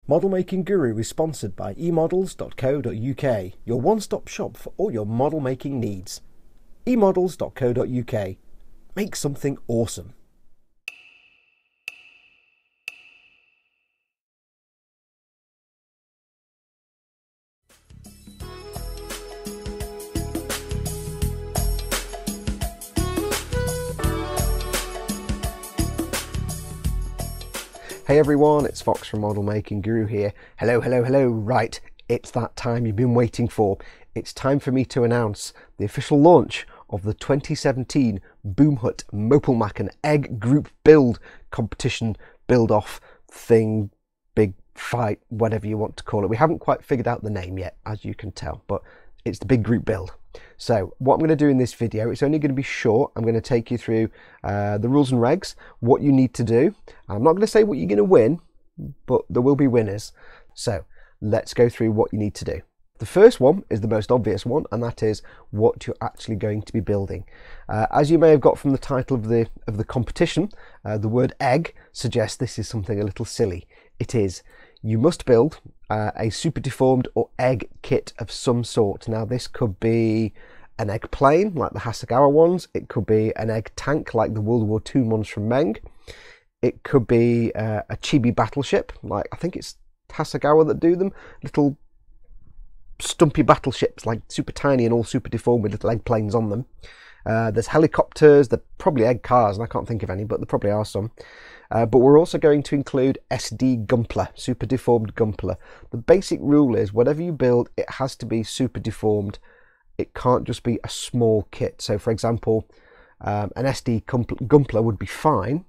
Model Making Guru is sponsored by emodels.co.uk, your one-stop shop for all your model making needs. emodels.co.uk. Make something awesome. Hey everyone, it's Fox from Model Making Guru here. Hello. Right, it's that time you've been waiting for. It's time for me to announce the official launch of the 2017 Boomhut Mopelmaken egg group build competition, build-off thing, big fight, whatever you want to call it. We haven't quite figured out the name yet, as you can tell, but it's the big group build. So what I'm going to do in this video, it's only going to be short. I'm going to take you through the rules and regs, what you need to do. I'm not going to say what you're going to win, but there will be winners. So let's go through what you need to do. The first one is the most obvious one, and that is what you're actually going to be building. As you may have got from the title of the competition, the word egg suggests this is something a little silly. It is. You must build a super deformed or egg kit of some sort. Now this could be an egg plane like the Hasegawa ones. It could be an egg tank like the World War II ones from Meng. It could be a chibi battleship, like I think it's Hasegawa that do them. Little stumpy battleships, like super tiny and all super deformed with little egg planes on them. There's helicopters, they're probably egg cars, and I can't think of any, but there probably are some. But we're also going to include SD Gumpler, super deformed Gumpler. The basic rule is whatever you build, it has to be super deformed. It can't just be a small kit. So for example, an SD Gumpler would be fine,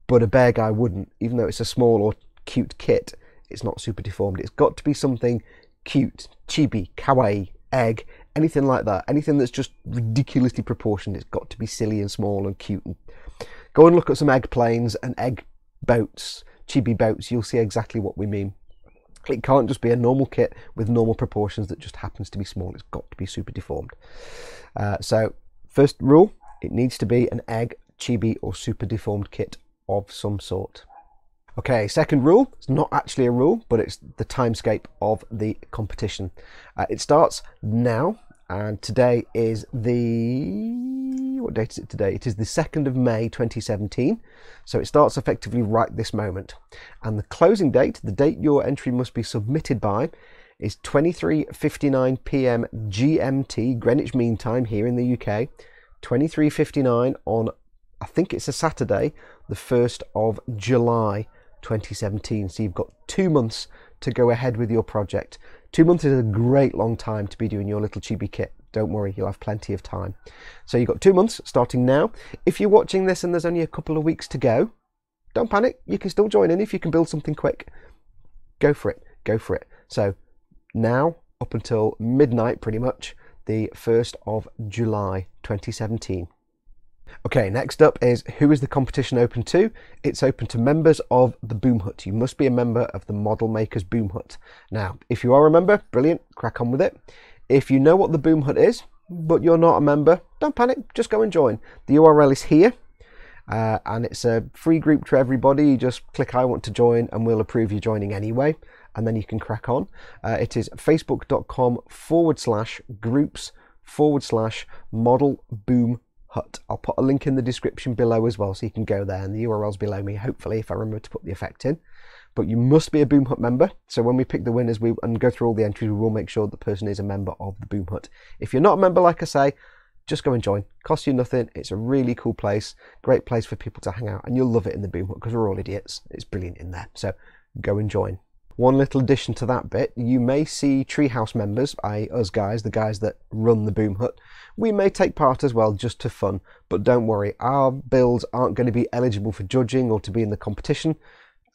but a bear guy wouldn't. Even though it's a small or cute kit, it's not super deformed. It's got to be something cute, chibi, kawaii, egg, anything like that. Anything that's just ridiculously proportioned. It's got to be silly and small and cute. And go and look at some egg planes and egg boats, chibi boats. You'll see exactly what we mean. It can't just be a normal kit with normal proportions that just happens to be small. It's got to be super deformed. So first rule, it needs to be an egg, chibi or super deformed kit of some sort. Okay, second rule, it's not actually a rule, but it's the timescape of the competition. It starts now, and today is what date is it today? It is the 2nd of May 2017, so it starts effectively right this moment. And the closing date, the date your entry must be submitted by, is 23:59 PM GMT, Greenwich Mean Time here in the UK, 23:59 on, I think it's a Saturday, the 1st of July 2017. So you've got 2 months to go ahead with your project. 2 months is a great long time to be doing your little chibi kit. Don't worry, you'll have plenty of time. So you've got 2 months starting now. If you're watching this and there's only a couple of weeks to go, don't panic. You can still join in if you can build something quick. Go for it. Go for it. So now up until midnight, pretty much, the 1st of July 2017. Okay, next up is who is the competition open to? It's open to members of the Boomhut. You must be a member of the Model Makers Boomhut. Now, if you are a member, brilliant, crack on with it. If you know what the Boomhut is, but you're not a member, don't panic, just go and join. The URL is here, and it's a free group to everybody. You just click I want to join and we'll approve you joining anyway, and then you can crack on. It is facebook.com/groups/model Hut. I'll put a link in the description below as well, so you can go there, and the URL's below me, hopefully, if I remember to put the effect in. But you must be a Boomhut member, so when we pick the winners and go through all the entries, we will make sure the person is a member of the Boomhut. If you're not a member, like I say, just go and join. Costs you nothing. It's a really cool place, great place for people to hang out, and you'll love it in the Boomhut because we're all idiots. It's brilliant in there, so go and join. One little addition to that bit, you may see Treehouse members, i.e. us guys, the guys that run the Boomhut. We may take part as well, just to fun, but don't worry, our builds aren't going to be eligible for judging or to be in the competition,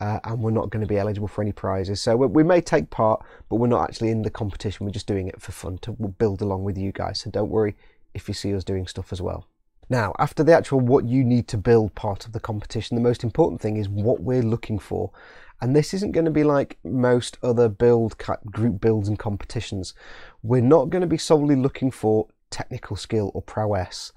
and we're not going to be eligible for any prizes. So we may take part, but we're not actually in the competition, we're just doing it for fun, to build along with you guys, so don't worry if you see us doing stuff as well. Now, after the actual what you need to build part of the competition, the most important thing is what we're looking for. And this isn't going to be like most other group builds and competitions. We're not going to be solely looking for technical skill or prowess.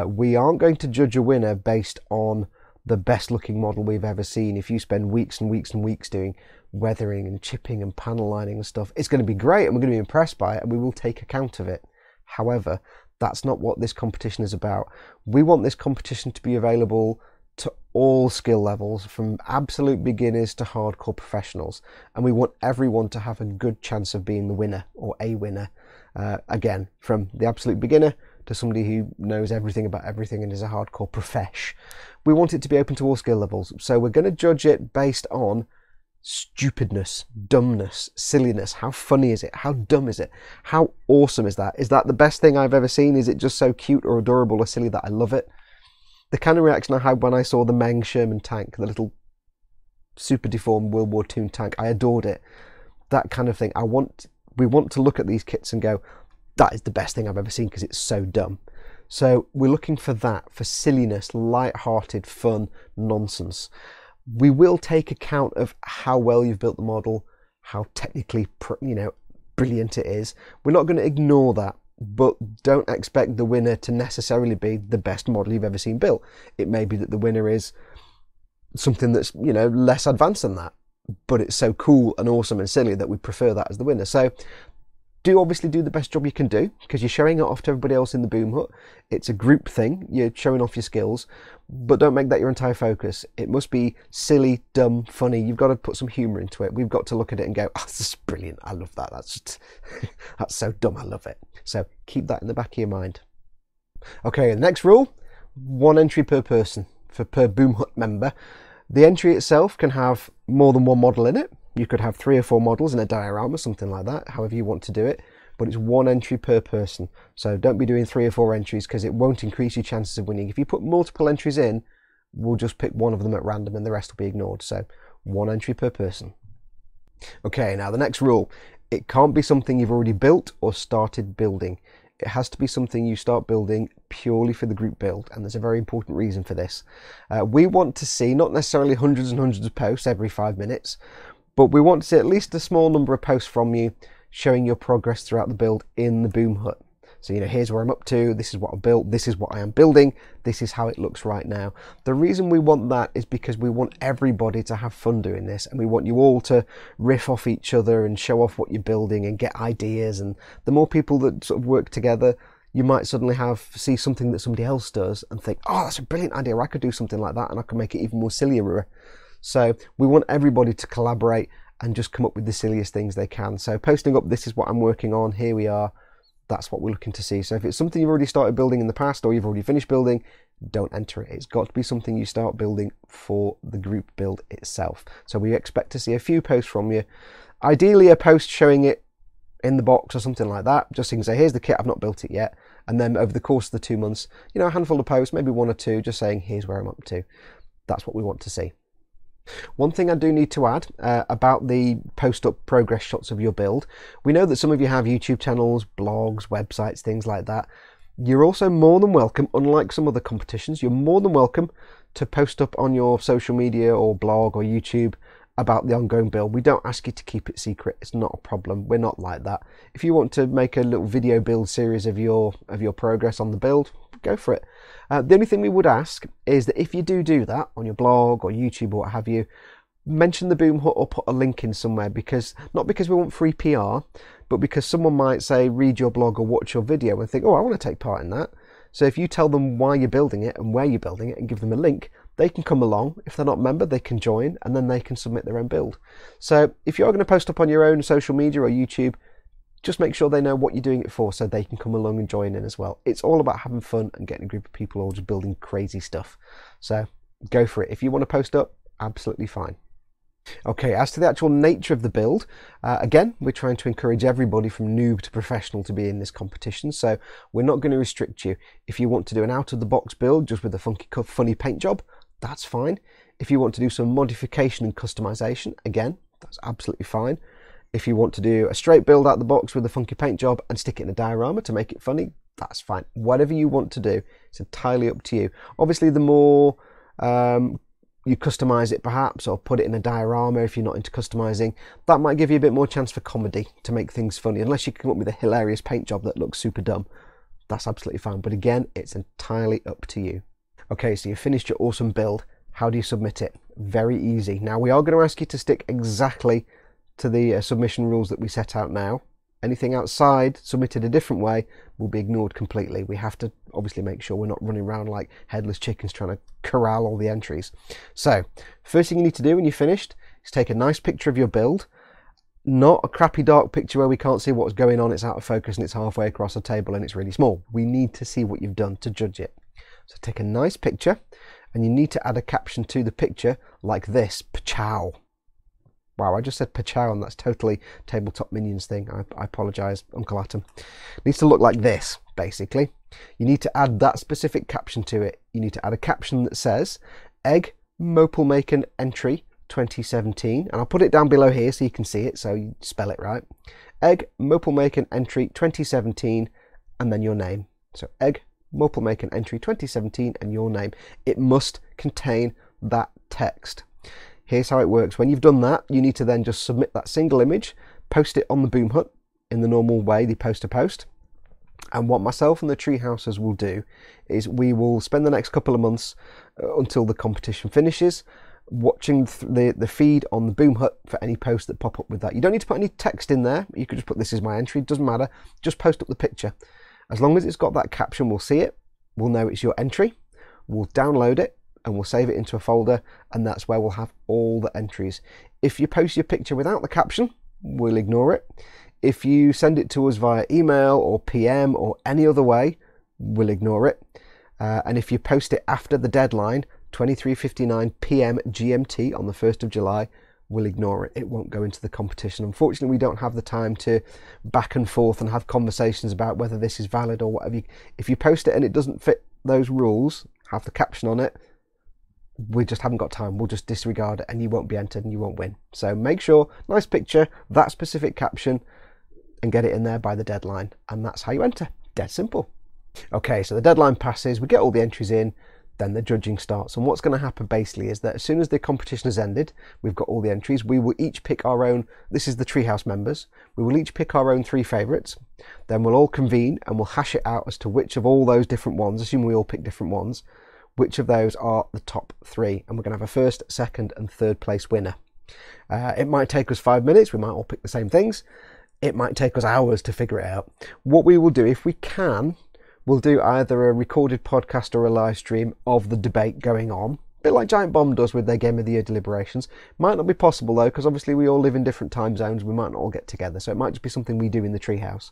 We aren't going to judge a winner based on the best looking model we've ever seen. If you spend weeks and weeks and weeks doing weathering and chipping and panel lining and stuff, it's going to be great and we're going to be impressed by it and we will take account of it. However, that's not what this competition is about. We want this competition to be available to all skill levels, from absolute beginners to hardcore professionals, and we want everyone to have a good chance of being the winner or a winner. Again, from the absolute beginner to somebody who knows everything about everything and is a hardcore profesh. We want it to be open to all skill levels, so we're going to judge it based on stupidness, dumbness, silliness. How funny is it? How dumb is it? How awesome is that? Is that the best thing I've ever seen? Is it just so cute or adorable or silly that I love it? The kind of reaction I had when I saw the Meng Sherman tank, the little super deformed World War II tank, I adored it. That kind of thing. We want to look at these kits and go, that is the best thing I've ever seen because it's so dumb. So we're looking for that, for silliness, light-hearted, fun nonsense. We will take account of how well you've built the model, how technically, brilliant it is. We're not going to ignore that, but don't expect the winner to necessarily be the best model you've ever seen built. It may be that the winner is something that's, less advanced than that, but it's so cool and awesome and silly that we prefer that as the winner. So obviously do the best job you can do, because you're showing it off to everybody else in the Boomhut. It's a group thing. You're showing off your skills, but don't make that your entire focus. It must be silly, dumb, funny. You've got to put some humour into it. We've got to look at it and go, oh, this is brilliant. I love that. That's so dumb. I love it. So keep that in the back of your mind. Okay, the next rule, 1 entry per person, per Boomhut member. The entry itself can have more than one model in it. You could have 3 or 4 models in a diorama, something like that, however you want to do it, but it's 1 entry per person. So don't be doing 3 or 4 entries, because it won't increase your chances of winning. If you put multiple entries in, we'll just pick one of them at random and the rest will be ignored. So 1 entry per person. Okay, now the next rule, it can't be something you've already built or started building. It has to be something you start building purely for the group build, and there's a very important reason for this. We want to see not necessarily hundreds and hundreds of posts every 5 minutes, but we want to see at least a small number of posts from you showing your progress throughout the build in the Boomhut. So, here's where I'm up to, this is what I built, this is what I am building, this is how it looks right now. The reason we want that is because we want everybody to have fun doing this, and we want you all to riff off each other and show off what you're building and get ideas. And the more people that sort of work together, you might suddenly see something that somebody else does and think, oh, that's a brilliant idea, I could do something like that and I could make it even more sillier. So we want everybody to collaborate and just come up with the silliest things they can. So posting up, this is what I'm working on, here we are, that's what we're looking to see. So if it's something you've already started building in the past or you've already finished building, don't enter it. It's got to be something you start building for the group build itself. So we expect to see a few posts from you. Ideally a post showing it in the box or something like that, just so you can say, here's the kit, I've not built it yet. And then over the course of the 2 months, a handful of posts, maybe 1 or 2, just saying, here's where I'm up to. That's what we want to see. One thing I do need to add about the post-up progress shots of your build. We know that some of you have YouTube channels, blogs, websites, things like that. You're also more than welcome, unlike some other competitions, you're more than welcome to post up on your social media or blog or YouTube about the ongoing build. We don't ask you to keep it secret. It's not a problem. We're not like that. If you want to make a little video build series of your progress on the build, go for it. The only thing we would ask is that if you do that on your blog or YouTube or what have you, mention the Boomhut or put a link in somewhere, because not because we want free PR, but because someone might say read your blog or watch your video and think, oh, I want to take part in that. So if you tell them why you're building it and where you're building it and give them a link, they can come along. If they're not a member, they can join and then they can submit their own build. So if you're going to post up on your own social media or YouTube, just make sure they know what you're doing it for so they can come along and join in as well. It's all about having fun and getting a group of people all just building crazy stuff. So go for it. If you want to post up, absolutely fine. Okay, as to the actual nature of the build, again, we're trying to encourage everybody from noob to professional to be in this competition, so we're not going to restrict you. If you want to do an out-of-the-box build just with a funny paint job, that's fine. If you want to do some modification and customization, again, that's absolutely fine. If you want to do a straight build out the box with a funky paint job and stick it in a diorama to make it funny, that's fine. Whatever you want to do, it's entirely up to you. Obviously, the more you customize it perhaps, or put it in a diorama if you're not into customizing, that might give you a bit more chance for comedy to make things funny, unless you come up with a hilarious paint job that looks super dumb. That's absolutely fine. But again, it's entirely up to you. Okay, so you've finished your awesome build. How do you submit it? Very easy. Now we are going to ask you to stick exactly to the submission rules that we set out now. Anything outside, submitted a different way, will be ignored completely. We have to obviously make sure we're not running around like headless chickens trying to corral all the entries. So, first thing you need to do when you're finished is take a nice picture of your build. Not a crappy dark picture where we can't see what's going on, it's out of focus and it's halfway across a table and it's really small. We need to see what you've done to judge it. So take a nice picture and you need to add a caption to the picture like this, pachow. Wow, I just said pachow and that's totally Tabletop Minions thing. I apologise, Uncle Atom. It needs to look like this, basically. You need to add that specific caption to it. You need to add a caption that says, Egg Mopelmaken Entry 2017. And I'll put it down below here so you can see it, so you spell it right. Egg Mopelmaken Entry 2017 and then your name. So Egg Mopelmaken Entry 2017 and your name. It must contain that text. Here's how it works. When you've done that, you need to then just submit that single image, post it on the Boomhut in the normal way they post a post. And what myself and the Treehouses will do is we will spend the next couple of months until the competition finishes watching the feed on the Boomhut for any posts that pop up with that. You don't need to put any text in there. You could just put this is my entry, doesn't matter. Just post up the picture. As long as it's got that caption, we'll see it. We'll know it's your entry. We'll download it and we'll save it into a folder, and that's where we'll have all the entries. If you post your picture without the caption, we'll ignore it. If you send it to us via email or PM or any other way, we'll ignore it. And if you post it after the deadline, 23:59 PM GMT on the 1st of July, we'll ignore it. It won't go into the competition. Unfortunately, we don't have the time to back and forth and have conversations about whether this is valid or whatever. If you post it and it doesn't fit those rules, have the caption on it, we just haven't got time. We'll just disregard it and you won't be entered and you won't win. So make sure, nice picture, that specific caption, and get it in there by the deadline. And that's how you enter. Dead simple. Okay, so the deadline passes, we get all the entries in, then the judging starts. And what's going to happen basically is that as soon as the competition has ended, we've got all the entries, we will each pick our own, this is the Treehouse members, we will each pick our own 3 favourites, then we'll all convene and we'll hash it out as to which of all those different ones, assuming we all pick different ones, which of those are the top 3. And we're going to have a first, second and third place winner. It might take us 5 minutes, we might all pick the same things. It might take us hours to figure it out. What we will do, if we can, we'll do either a recorded podcast or a live stream of the debate going on, a bit like Giant Bomb does with their Game of the Year deliberations. Might not be possible though, because obviously we all live in different time zones, we might not all get together, so it might just be something we do in the Treehouse.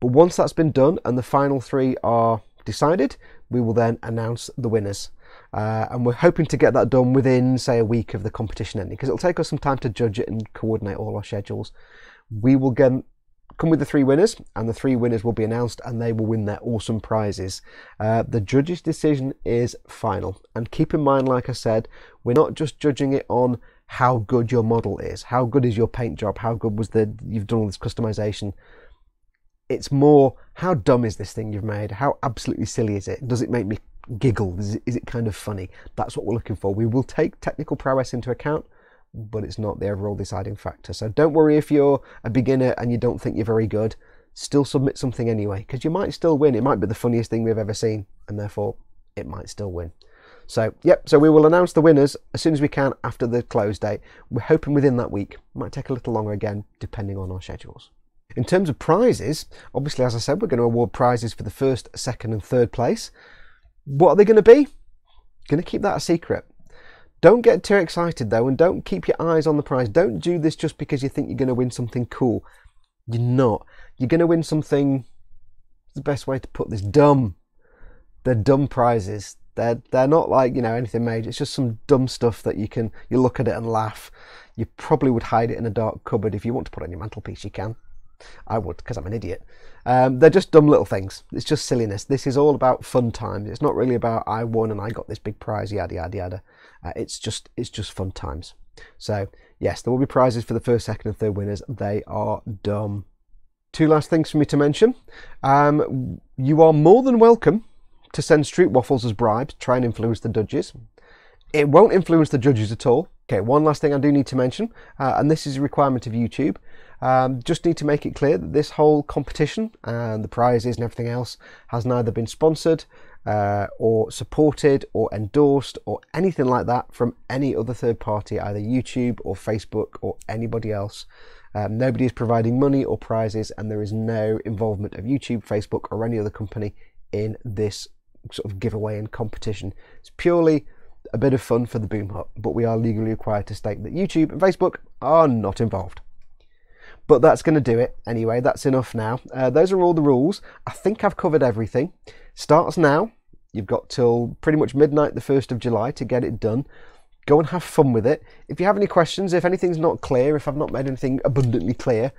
But once that's been done and the final 3 are decided, we will then announce the winners. And we're hoping to get that done within, say, a week of the competition ending, because it'll take us some time to judge it and coordinate all our schedules. We will come with the 3 winners, and the 3 winners will be announced and they will win their awesome prizes. The judge's decision is final. And keep in mind, like I said, we're not just judging it on how good your model is, how good is your paint job, how good was you've done all this customization. It's more, how dumb is this thing you've made? How absolutely silly is it? Does it make me giggle? Is it kind of funny? That's what we're looking for. We will take technical prowess into account, but it's not the overall deciding factor. So don't worry if you're a beginner and you don't think you're very good. Still submit something anyway, because you might still win. It might be the funniest thing we've ever seen, and therefore it might still win. So, yep, so we will announce the winners as soon as we can after the close date. We're hoping within that week. Might take a little longer again, depending on our schedules. In terms of prizes, obviously, as I said, we're going to award prizes for the first, second and third place. What are they going to be? Going to keep that a secret. Don't get too excited though, and don't keep your eyes on the prize. Don't do this just because you think you're going to win something cool. You're not. You're going to win something, the best way to put this, dumb. They're dumb prizes. They're not like, you know, anything major. It's just some dumb stuff that you look at it and laugh. You probably would hide it in a dark cupboard. If you want to put it on your mantelpiece, you can. I would, because I'm an idiot. They're just dumb little things. It's just silliness. This is all about fun times. It's not really about I won and I got this big prize, yada yada yada. It's just fun times. So yes, there will be prizes for the first, second and third winners. They are dumb. 2 last things for me to mention. You are more than welcome to send street waffles as bribes, try and influence the judges. It won't influence the judges at all. Okay, one last thing I do need to mention, and this is a requirement of YouTube. Just need to make it clear that this whole competition and the prizes and everything else has neither been sponsored or supported or endorsed or anything like that from any other third party, either YouTube or Facebook or anybody else. Nobody is providing money or prizes, and there is no involvement of YouTube, Facebook or any other company in this sort of giveaway and competition. It's purely a bit of fun for the Boomhut, but we are legally required to state that YouTube and Facebook are not involved. But that's going to do it anyway. That's enough now. Those are all the rules. I think I've covered everything. Starts now. You've got till pretty much midnight the 1st of July to get it done. Go and have fun with it. If you have any questions, if anything's not clear, if I've not made anything abundantly clear,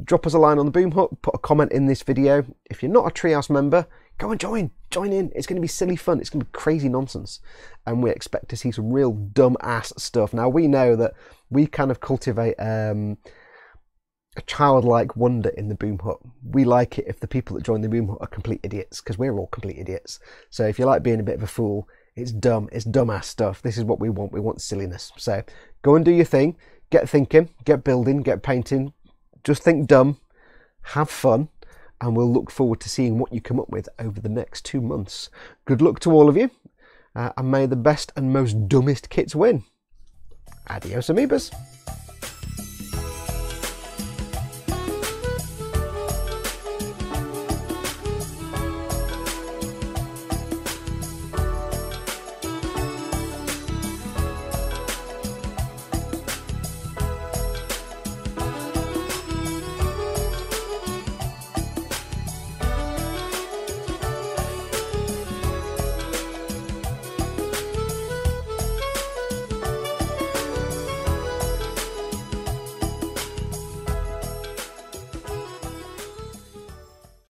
drop us a line on the Boomhut, put a comment in this video. If you're not a Treehouse member, go and join in. It's going to be silly fun. It's going to be crazy nonsense, and we expect to see some real dumb ass stuff. Now, we know that we kind of cultivate a childlike wonder in the Boomhut. We like it if the people that join the Boomhut are complete idiots, because we're all complete idiots. So if you like being a bit of a fool, it's dumbass stuff. This is what we want. We want silliness. So go and do your thing. Get thinking, get building, get painting. Just think dumb, have fun, and we'll look forward to seeing what you come up with over the next 2 months. Good luck to all of you, and may the best and most dumbest kits win. Adios, amoebas.